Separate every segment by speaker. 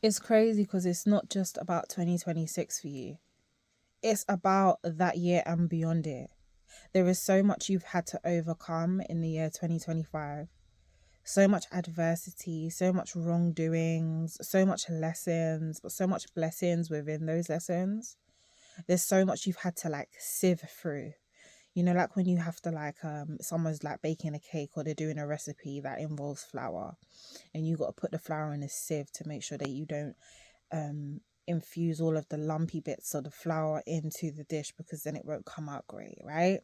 Speaker 1: It's crazy because it's not just about 2026 for you. It's about that year and beyond it. There is so much you've had to overcome in the year 2025. So much adversity, so much wrongdoings, so much lessons, but so much blessings within those lessons. There's so much you've had to like sieve through. You know, like when you have to like someone's like baking a cake or they're doing a recipe that involves flour, and you got to put the flour in a sieve to make sure that you don't infuse all of the lumpy bits of the flour into the dish, because then it won't come out great, right?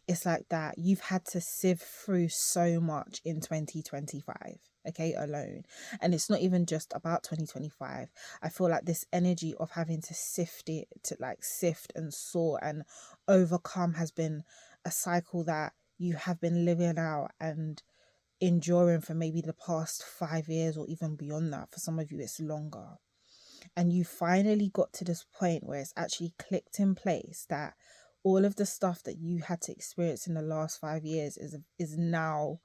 Speaker 1: It's like that. You've had to sieve through so much in 2025, okay, alone. And it's not even just about 2025. I feel like this energy of having to sift it, to like sift and sort and overcome, has been a cycle that you have been living out and enduring for maybe the past 5 years or even beyond that. For some of you, it's longer. And you finally got to this point where it's actually clicked in place that all of the stuff that you had to experience in the last 5 years is now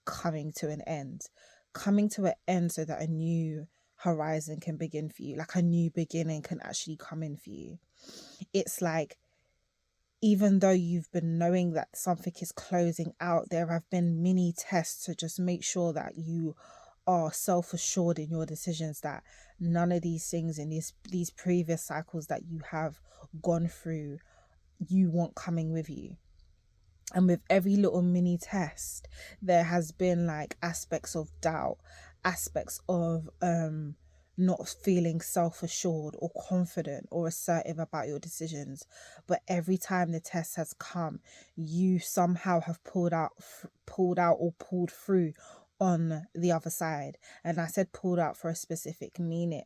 Speaker 1: coming to an end. Coming to an end so that a new horizon can begin for you, like a new beginning can actually come in for you. It's like, even though you've been knowing that something is closing out, there have been mini tests to just make sure that you are self-assured in your decisions, that none of these things in these previous cycles that you have gone through, you want coming with you. And with every little mini test, there has been like aspects of doubt, aspects of not feeling self-assured or confident or assertive about your decisions. But every time the test has come, you somehow have pulled out or pulled through on the other side. And I said pulled out for a specific reason.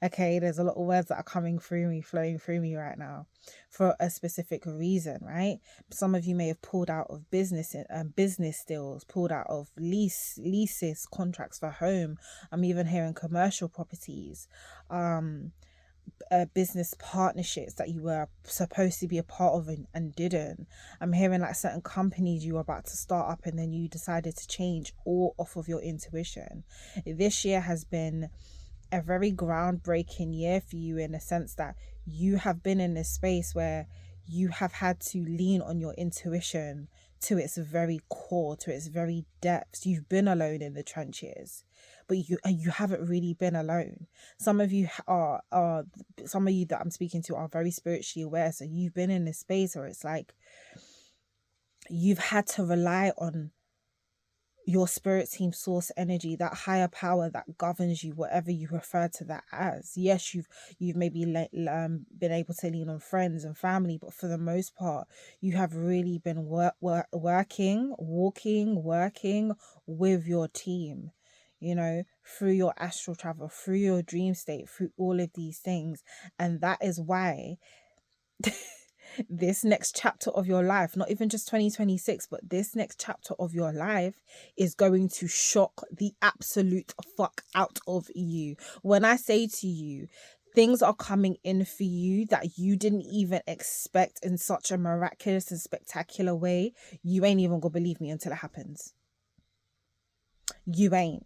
Speaker 1: Okay, there's a lot of words that are coming through me, flowing through me right now, for a specific reason, right? Some of you may have pulled out of business deals, pulled out of leases, contracts for home. I'm even hearing commercial properties, business partnerships that you were supposed to be a part of and didn't. I'm hearing like certain companies you were about to start up and then you decided to change all off of your intuition. This year has been a very groundbreaking year for you, in the sense that you have been in this space where you have had to lean on your intuition to its very core, to its very depths. You've been alone in the trenches, but you haven't really been alone. Some of you some of you that I'm speaking to are very spiritually aware, so you've been in this space where it's like you've had to rely on your spirit team, source energy, that higher power that governs you, whatever you refer to that as. Yes, you've maybe been able to lean on friends and family, but for the most part, you have really been working with your team, you know, through your astral travel, through your dream state, through all of these things. And that is why this next chapter of your life, not even just 2026, but this next chapter of your life, is going to shock the absolute fuck out of you. When I say to you, things are coming in for you that you didn't even expect in such a miraculous and spectacular way, you ain't even gonna believe me until it happens. You ain't.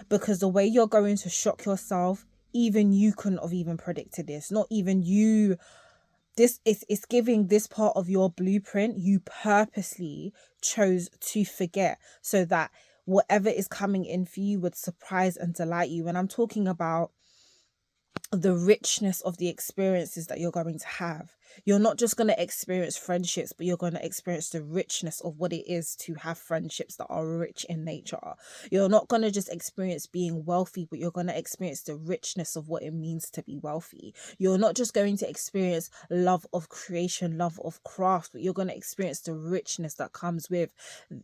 Speaker 1: Because the way you're going to shock yourself, even you couldn't have even predicted this. Not even you. This is, it's giving this part of your blueprint you purposely chose to forget, so that whatever is coming in for you would surprise and delight you. And I'm talking about the richness of the experiences that you're going to have. You're not just going to experience friendships, but you're going to experience the richness of what it is to have friendships that are rich in nature. You're not going to just experience being wealthy, but you're going to experience the richness of what it means to be wealthy. You're not just going to experience love of creation, love of craft, but you're going to experience the richness that comes with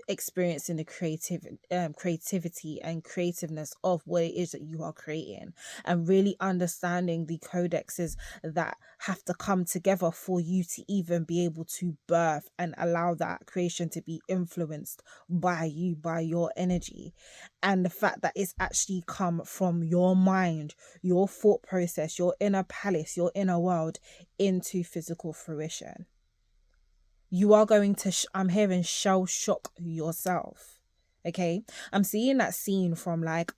Speaker 1: experiencing the creativity and creativeness of what it is that you are creating, and really understanding the codexes that have to come together for you to even be able to birth and allow that creation to be influenced by you, by your energy. And the fact that it's actually come from your mind, your thought process, your inner palace, your inner world, into physical fruition. You are going to, I'm hearing, shell shock yourself. Okay, I'm seeing that scene from like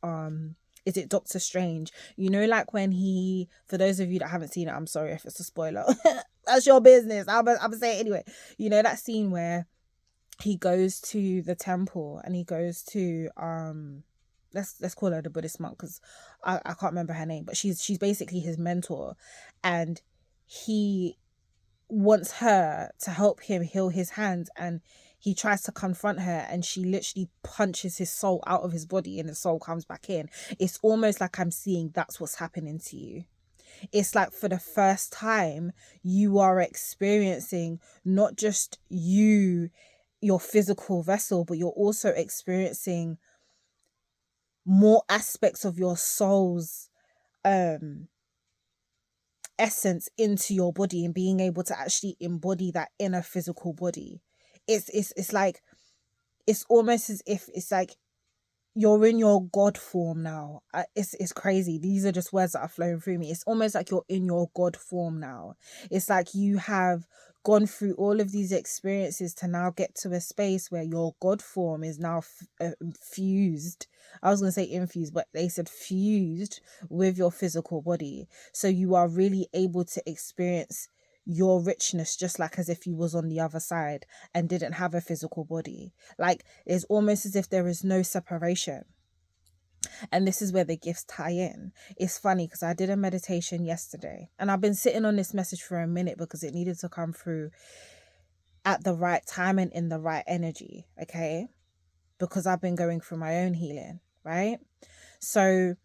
Speaker 1: Is it Doctor Strange? You know, like when he, for those of you that haven't seen it, I'm sorry if it's a spoiler. That's your business. I'm gonna say it anyway. You know that scene where he goes to the temple and he goes to let's call her the Buddhist monk, because I can't remember her name, but she's basically his mentor, and he wants her to help him heal his hands, and he tries to confront her and she literally punches his soul out of his body and the soul comes back in. It's almost like I'm seeing that's what's happening to you. It's like for the first time you are experiencing not just your physical vessel, but you're also experiencing more aspects of your soul's essence into your body and being able to actually embody that in a physical body. It's like, it's almost as if it's like you're in your God form now. It's crazy. These are just words that are flowing through me. It's almost like you're in your God form now. It's like you have gone through all of these experiences to now get to a space where your God form is now fused. I was going to say infused, but they said fused with your physical body. So you are really able to experience your richness just like as if you was on the other side and didn't have a physical body. Like, it's almost as if there is no separation. And this is where the gifts tie in. It's funny because I did a meditation yesterday and I've been sitting on this message for a minute because it needed to come through at the right time and in the right energy, okay? Because I've been going through my own healing, right? So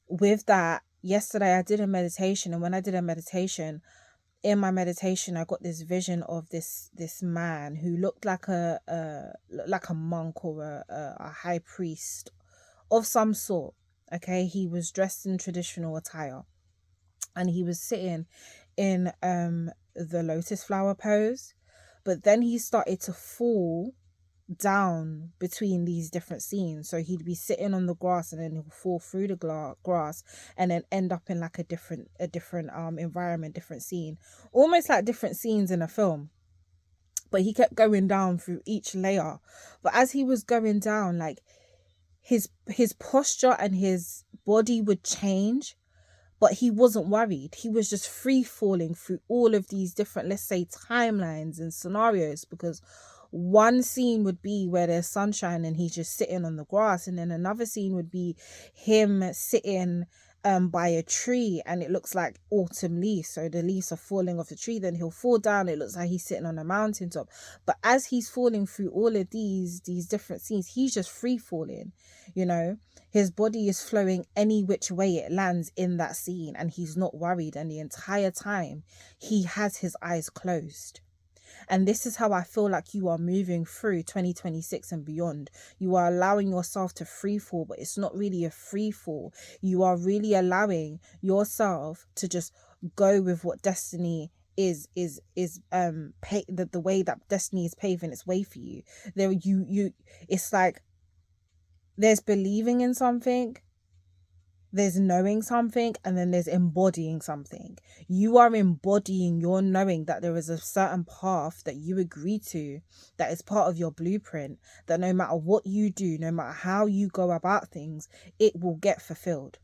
Speaker 1: with that, yesterday I did a meditation, and when I did a meditation, in my meditation, I got this vision of this man who looked like a monk or a high priest of some sort. Okay, he was dressed in traditional attire, and he was sitting in the lotus flower pose. But then he started to fall down between these different scenes. So he'd be sitting on the grass and then he'll fall through the grass and then end up in like a different environment, different scene, almost like different scenes in a film. But he kept going down through each layer. But as he was going down, like his posture and his body would change, but he wasn't worried. He was just free falling through all of these different, let's say, timelines and scenarios, because one scene would be where there's sunshine and he's just sitting on the grass, and then another scene would be him sitting by a tree and it looks like autumn leaves, so the leaves are falling off the tree, then he'll fall down, it looks like he's sitting on a mountaintop. But as he's falling through all of these different scenes, he's just free falling, you know. His body is flowing any which way it lands in that scene and he's not worried, and the entire time he has his eyes closed. And this is how I feel like you are moving through 2026 and beyond. You are allowing yourself to free fall, but it's not really a free fall. You are really allowing yourself to just go with what destiny is the way that destiny is paving its way for you. There you it's like there's believing in something, there's knowing something, and then there's embodying something. You are embodying your knowing that there is a certain path that you agree to, that is part of your blueprint, that no matter what you do, no matter how you go about things, it will get fulfilled.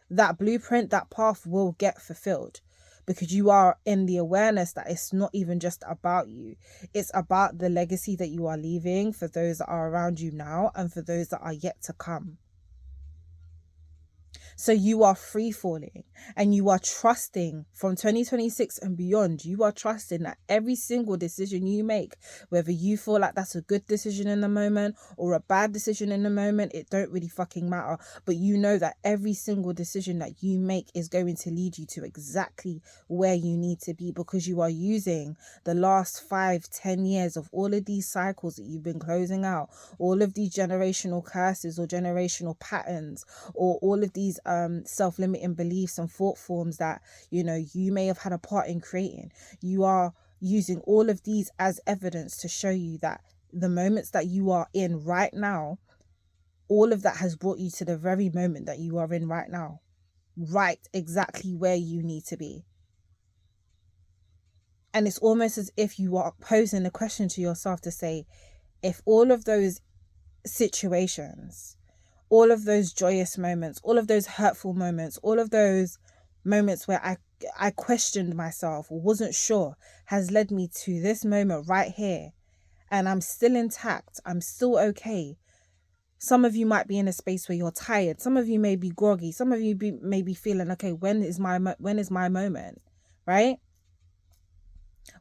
Speaker 1: That blueprint, that path will get fulfilled, because you are in the awareness that it's not even just about you. It's about the legacy that you are leaving for those that are around you now and for those that are yet to come. So you are free falling and you are trusting from 2026 and beyond. You are trusting that every single decision you make, whether you feel like that's a good decision in the moment or a bad decision in the moment, it don't really fucking matter. But you know that every single decision that you make is going to lead you to exactly where you need to be, because you are using the last 5-10 years of all of these cycles that you've been closing out, all of these generational curses or generational patterns, or all of these self-limiting beliefs and thought forms that, you know, you may have had a part in creating. You are using all of these as evidence to show you that the moments that you are in right now, all of that has brought you to the very moment that you are in right now, right exactly where you need to be. And it's almost as if you are posing a question to yourself to say, if all of those situations all of those joyous moments, all of those hurtful moments, all of those moments where I questioned myself or wasn't sure, has led me to this moment right here. And I'm still intact. I'm still okay. Some of you might be in a space where you're tired. Some of you may be groggy. Some of you may be feeling, okay, when is my moment, right?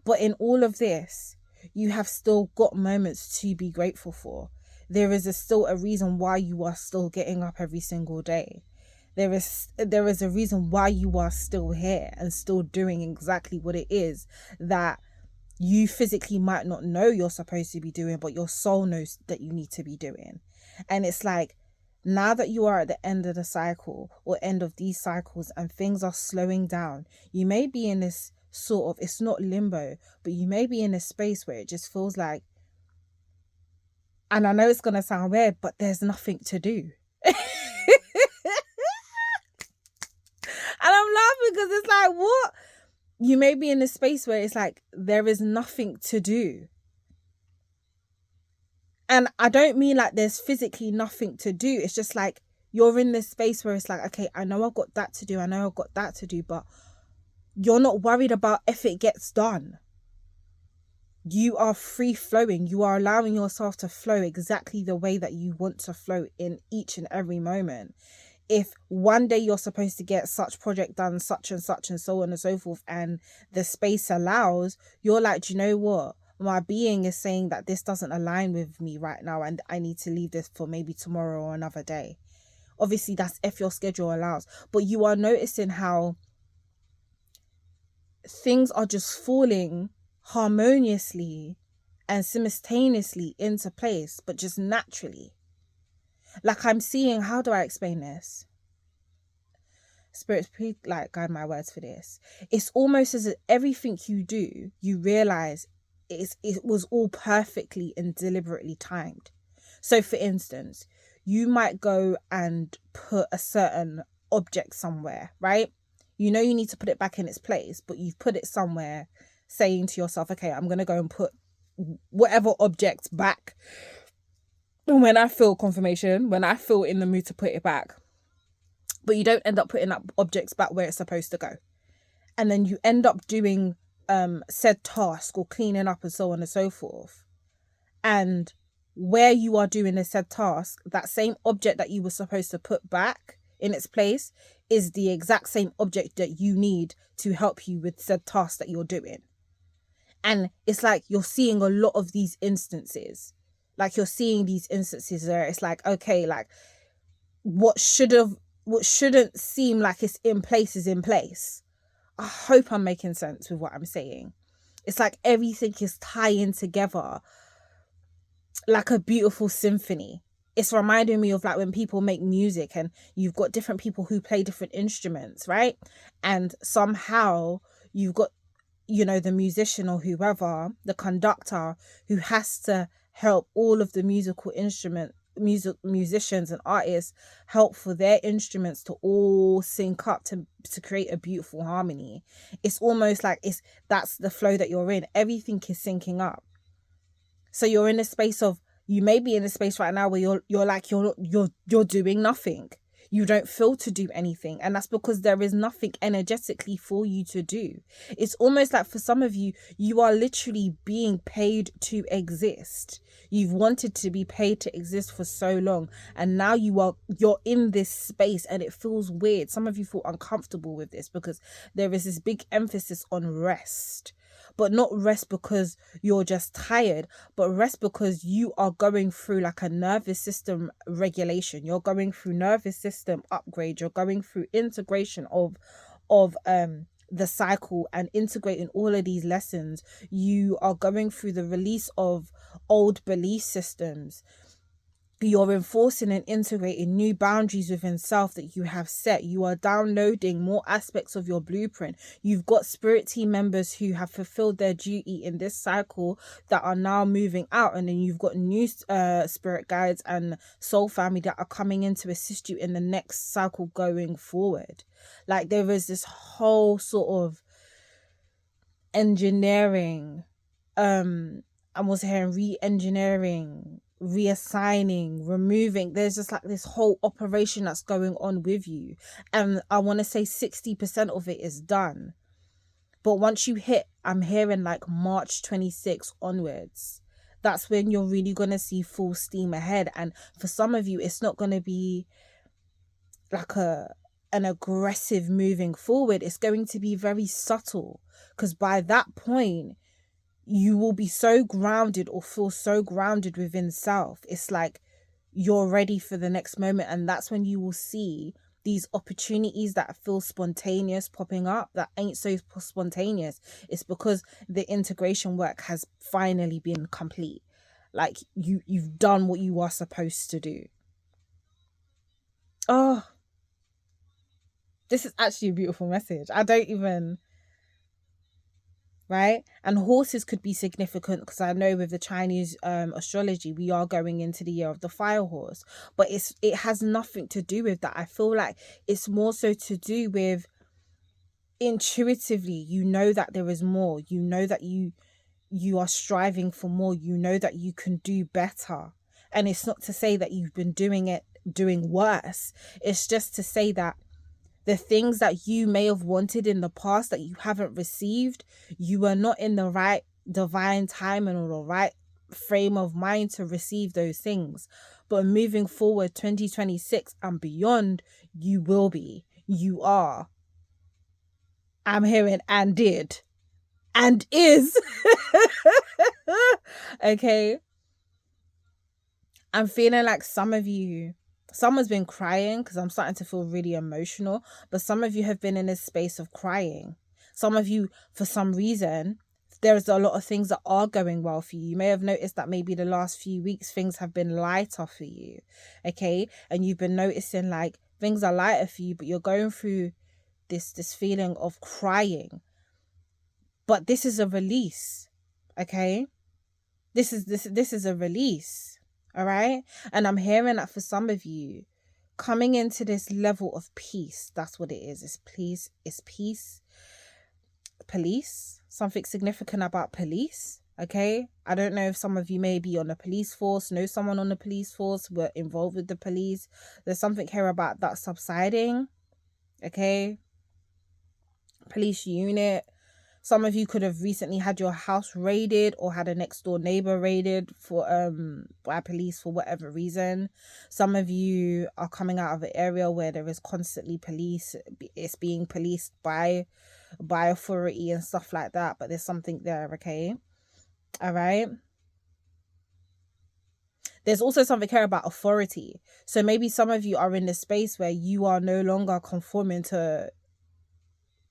Speaker 1: But in all of this, you have still got moments to be grateful for. There is still a reason why you are still getting up every single day. There is a reason why you are still here and still doing exactly what it is that you physically might not know you're supposed to be doing, but your soul knows that you need to be doing. And it's like, now that you are at the end of the cycle or end of these cycles and things are slowing down, you may be in this sort of, it's not limbo, but you may be in a space where it just feels like, and I know it's going to sound weird, but there's nothing to do. And I'm laughing because it's like, what? You may be in a space where it's like, there is nothing to do. And I don't mean like there's physically nothing to do. It's just like, you're in this space where it's like, okay, I know I've got that to do. I know I've got that to do, but you're not worried about if it gets done. You are free flowing. You are allowing yourself to flow exactly the way that you want to flow in each and every moment. If one day you're supposed to get such project done, such and so on and so forth, and the space allows, you're like, do you know what? My being is saying that this doesn't align with me right now and I need to leave this for maybe tomorrow or another day. Obviously, that's if your schedule allows. But you are noticing how things are just falling harmoniously and simultaneously into place, but just naturally. Like I'm seeing, how do I explain this? Spirits, please like guide my words for this. It's almost as if everything you do, you realize it was all perfectly and deliberately timed. So for instance, you might go and put a certain object somewhere, right? You know you need to put it back in its place, but you've put it somewhere, saying to yourself, okay, I'm going to go and put whatever object back. And when I feel confirmation, when I feel in the mood to put it back, but you don't end up putting up objects back where it's supposed to go. And then you end up doing said task or cleaning up and so on and so forth. And where you are doing the said task, that same object that you were supposed to put back in its place is the exact same object that you need to help you with said task that you're doing. And it's like you're seeing a lot of these instances. Like you're seeing these instances where it's like, okay, like what shouldn't seem like it's in place is in place. I hope I'm making sense with what I'm saying. It's like everything is tying together like a beautiful symphony. It's reminding me of like when people make music and you've got different people who play different instruments, right? And somehow you've got, you know, the musician or whoever, the conductor, who has to help all of the musicians and artists help for their instruments to all sync up to create a beautiful harmony. It's almost like that's the flow that you're in. Everything is syncing up. So you're in a space of, you may be in a space right now where you're doing nothing. You don't feel to do anything. And that's because there is nothing energetically for you to do. It's almost like for some of you, you are literally being paid to exist. You've wanted to be paid to exist for so long. And now you're in this space and it feels weird. Some of you feel uncomfortable with this because there is this big emphasis on rest. But not rest because you're just tired, but rest because you are going through like a nervous system regulation. You're going through nervous system upgrade. You're going through integration of the cycle and integrating all of these lessons. You are going through the release of old belief systems. You're enforcing and integrating new boundaries within self that you have set. You are downloading more aspects of your blueprint. You've got spirit team members who have fulfilled their duty in this cycle that are now moving out. And then you've got new spirit guides and soul family that are coming in to assist you in the next cycle going forward. Like there is this whole sort of engineering, I'm also hearing re-engineering, reassigning, removing. There's just like this whole operation that's going on with you. And I want to say 60% of it is done. But once you hit, I'm hearing like March 26 onwards, that's when you're really going to see full steam ahead. And for some of you, it's not going to be like an aggressive moving forward. It's going to be very subtle, because by that point, you will be so grounded or feel so grounded within self. It's like you're ready for the next moment. And that's when you will see these opportunities that feel spontaneous popping up that ain't so spontaneous. It's because the integration work has finally been complete. Like you've done what you are supposed to do. Oh, this is actually a beautiful message. I don't even... Right? And horses could be significant, because I know with the Chinese astrology, we are going into the year of the fire horse, but it has nothing to do with that. I feel like it's more so to do with intuitively, you know that there is more, you know that you are striving for more, you know that you can do better. And it's not to say that you've been doing worse. It's just to say that the things that you may have wanted in the past that you haven't received, you were not in the right divine time and the right frame of mind to receive those things. But moving forward, 2026 and beyond, you will be. You are. I'm hearing and did. And is. Okay. I'm feeling like someone's been crying, because I'm starting to feel really emotional, but some of you have been in a space of crying. Some of you, for some reason, there's a lot of things that are going well for you. You may have noticed that maybe the last few weeks things have been lighter for you, okay? And you've been noticing like things are lighter for you, but you're going through this feeling of crying. But this is a release, okay? This is a release. All right. And I'm hearing that for some of you, coming into this level of peace, that's what it is. It's peace. It's peace. Police. Something significant about police. Okay. I don't know if some of you may be on the police force, know someone on the police force, were involved with the police. There's something here about that subsiding. Okay. Police unit. Some of you could have recently had your house raided or had a next door neighbor raided by police for whatever reason. Some of you are coming out of an area where there is constantly police. It's being policed by authority and stuff like that. But there's something there, okay? All right. There's also something here about authority. So maybe some of you are in this space where you are no longer conforming to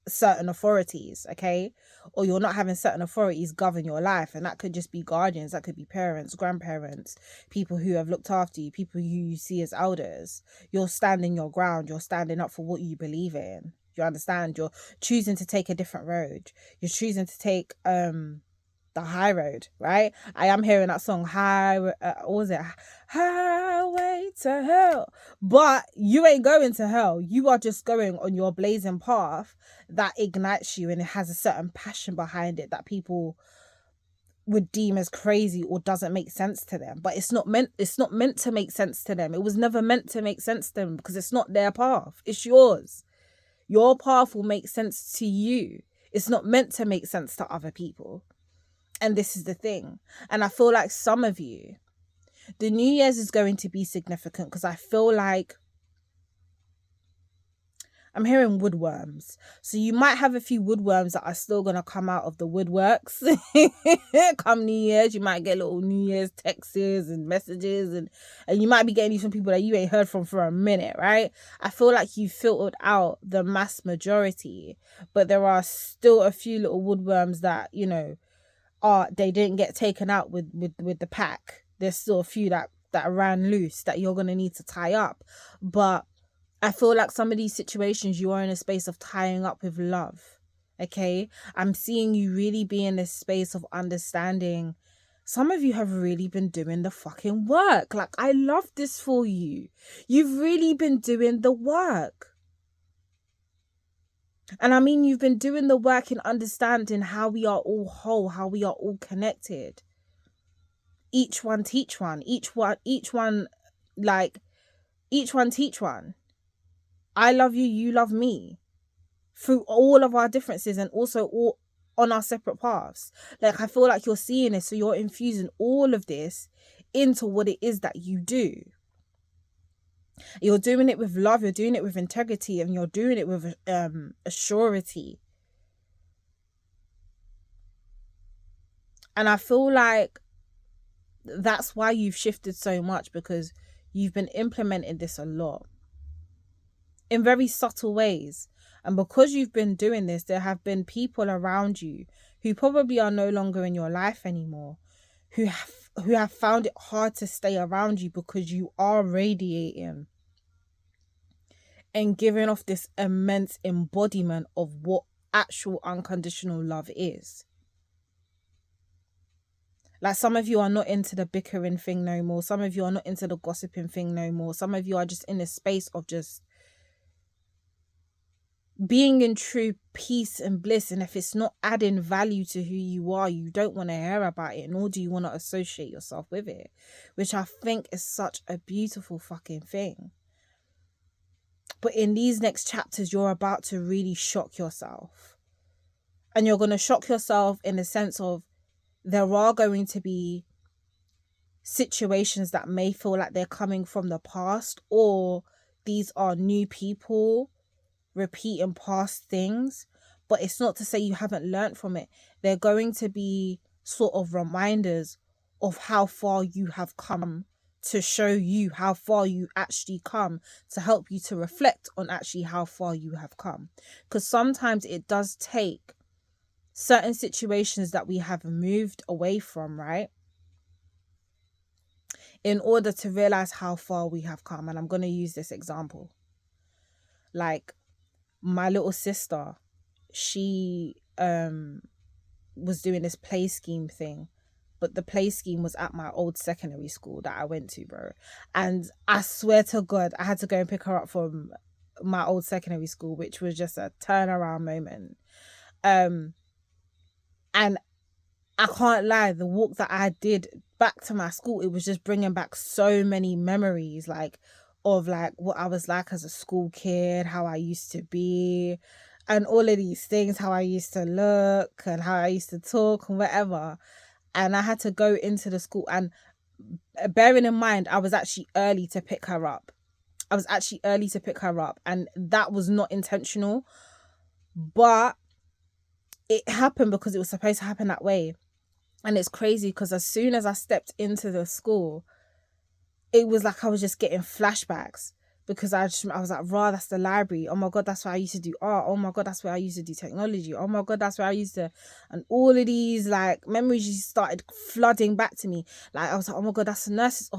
Speaker 1: certain authorities, okay? Or you're not having certain authorities govern your life, and that could just be guardians, that could be parents, grandparents, people who have looked after you, people who you see as elders. You're standing your ground, you're standing up for what you believe in. You understand? You're choosing to take a different road. You're choosing to take the high road, right? I am hearing that song, what was it? Highway to Hell. But you ain't going to hell. You are just going on your blazing path that ignites you, and it has a certain passion behind it that people would deem as crazy or doesn't make sense to them. But it's not meant to make sense to them. It was never meant to make sense to them, because it's not their path. It's yours. Your path will make sense to you. It's not meant to make sense to other people. And this is the thing. And I feel like some of you, the New Year's is going to be significant, because I feel like I'm hearing woodworms. So you might have a few woodworms that are still going to come out of the woodworks. Come New Year's, you might get little New Year's texts and messages, and you might be getting these from people that you ain't heard from for a minute, right? I feel like you filtered out the mass majority, but there are still a few little woodworms that, you know, they didn't get taken out with the pack. There's still a few that ran loose that you're going to need to tie up. But I feel like some of these situations, you are in a space of tying up with love. Okay? I'm seeing you really be in this space of understanding. Some of you have really been doing the fucking work. Like, I love this for you. You've really been doing the work. And I mean, you've been doing the work in understanding how we are all whole, how we are all connected. each one teach one, like each one teach one. I love you, you love me, through all of our differences and also all on our separate paths. Like, I feel like you're seeing this, so you're infusing all of this into what it is that you do. You're doing it with love, you're doing it with integrity, and you're doing it with a surety. And I feel like that's why you've shifted so much, because you've been implementing this a lot in very subtle ways. And because you've been doing this, there have been people around you who probably are no longer in your life anymore, who have found it hard to stay around you because you are radiating and giving off this immense embodiment of what actual unconditional love is. Like, some of you are not into the bickering thing no more. Some of you are not into the gossiping thing no more. Some of you are just in a space of just being in true peace and bliss. And if it's not adding value to who you are, you don't want to hear about it, nor do you want to associate yourself with it, which I think is such a beautiful fucking thing. But in these next chapters, you're about to really shock yourself. And you're going to shock yourself in the sense of, there are going to be situations that may feel like they're coming from the past, or these are new people repeating past things. But it's not to say you haven't learned from it. They're going to be sort of reminders of how far you have come, to show you how far you actually come, to help you to reflect on actually how far you have come. Because sometimes it does take certain situations that we have moved away from, right, in order to realize how far we have come. And I'm going to use this example. Like, my little sister, she was doing this play scheme thing, but the play scheme was at my old secondary school that I went to, bro. And I swear to God, I had to go and pick her up from my old secondary school, which was just a turnaround moment. And I can't lie, the walk that I did back to my school, it was just bringing back so many memories, like, of like what I was like as a school kid, how I used to be, and all of these things, how I used to look and how I used to talk and whatever. And I had to go into the school, and bearing in mind, I was actually early to pick her up. And that was not intentional, but it happened because it was supposed to happen that way. And it's crazy because as soon as I stepped into the school, it was like I was just getting flashbacks, because I was like, rah, that's the library. Oh my God, that's where I used to do art. Oh my God, that's where I used to do technology. Oh my God, that's where I used to... And all of these like memories just started flooding back to me. Like, I was like, oh my God, that's the nurse's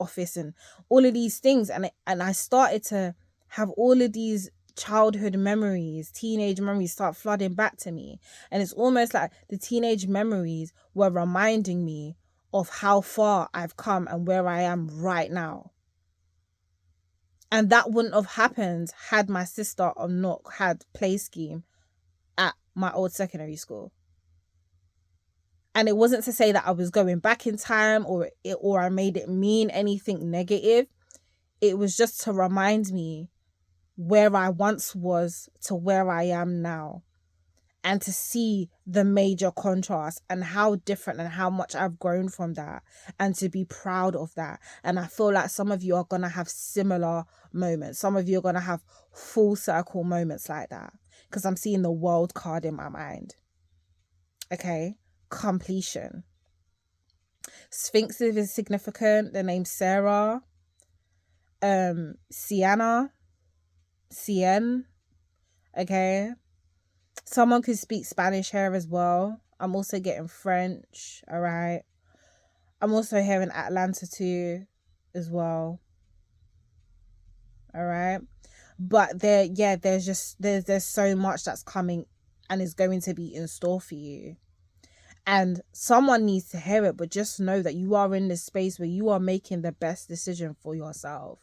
Speaker 1: office and all of these things. And I started to have all of these childhood memories, teenage memories start flooding back to me. And it's almost like the teenage memories were reminding me of how far I've come and where I am right now. And that wouldn't have happened had my sister not had play scheme at my old secondary school. And it wasn't to say that I was going back in time or I made it mean anything negative. It was just to remind me where I once was to where I am now, and to see the major contrast and how different and how much I've grown from that, and to be proud of that. And I feel like some of you are going to have similar moments. Some of you are going to have full circle moments like that, because I'm seeing the world card in my mind. Okay, completion. Sphinx is significant. The name Sarah, Sienna, Cien. Okay, someone could speak Spanish here as well. I'm also getting French. All right, I'm also hearing Atlanta too as well. All right, but there's so much that's coming and is going to be in store for you. And someone needs to hear it, but just know that you are in this space where you are making the best decision for yourself.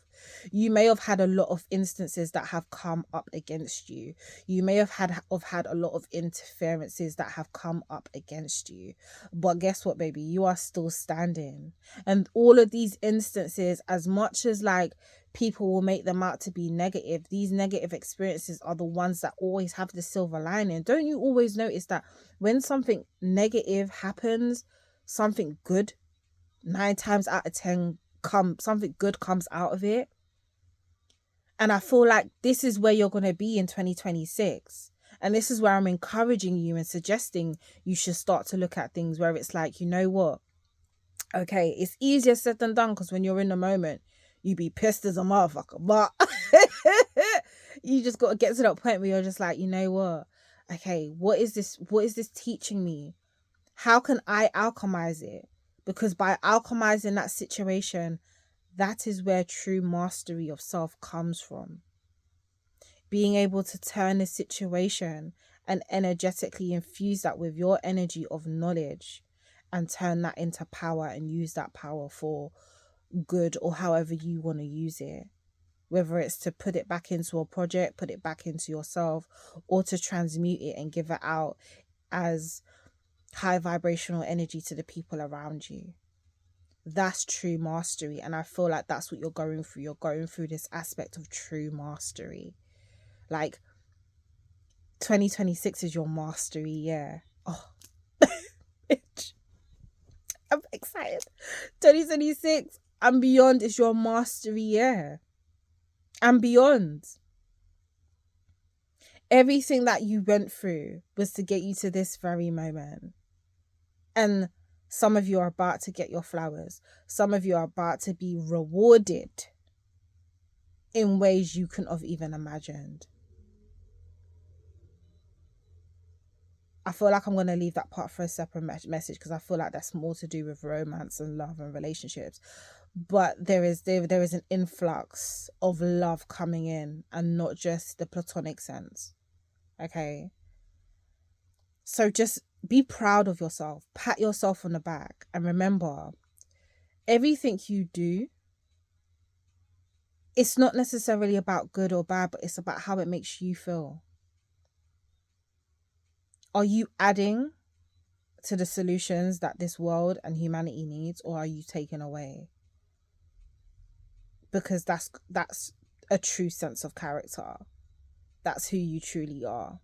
Speaker 1: You may have had a lot of instances that have come up against you. You may have had a lot of interferences that have come up against you. But guess what, baby? You are still standing. And all of these instances, as much as like people will make them out to be negative, these negative experiences are the ones that always have the silver lining. Don't you always notice that when something negative happens, something good, 9 times out of 10, something good comes out of it? And I feel like this is where you're going to be in 2026. And this is where I'm encouraging you and suggesting you should start to look at things where it's like, you know what? Okay, it's easier said than done, because when you're in the moment, you be pissed as a motherfucker. But you just got to get to that point where you're just like, you know what? Okay, what is this teaching me? How can I alchemize it? Because by alchemizing that situation, that is where true mastery of self comes from. Being able to turn a situation and energetically infuse that with your energy of knowledge and turn that into power and use that power for good, or however you want to use it. Whether it's to put it back into a project, put it back into yourself, or to transmute it and give it out as high vibrational energy to the people around you. That's true mastery. And I feel like that's what you're going through. You're going through this aspect of true mastery. Like 2026 is your mastery year. Oh, bitch. I'm excited. 2026 and beyond is your mastery year. And beyond. Everything that you went through was to get you to this very moment. And some of you are about to get your flowers. Some of you are about to be rewarded in ways you couldn't have even imagined. I feel like I'm going to leave that part for a separate message, because I feel like that's more to do with romance and love and relationships. But there is an influx of love coming in, and not just the platonic sense. Okay? So just be proud of yourself. Pat yourself on the back. And remember, everything you do, it's not necessarily about good or bad, but it's about how it makes you feel. Are you adding to the solutions that this world and humanity needs, or are you taking away? Because that's a true sense of character. That's who you truly are.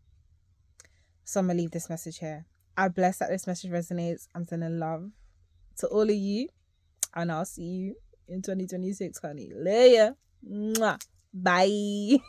Speaker 1: So I'm going to leave this message here. I bless that this message resonates. I'm sending love to all of you. And I'll see you in 2026, honey. Later. Mwah. Bye.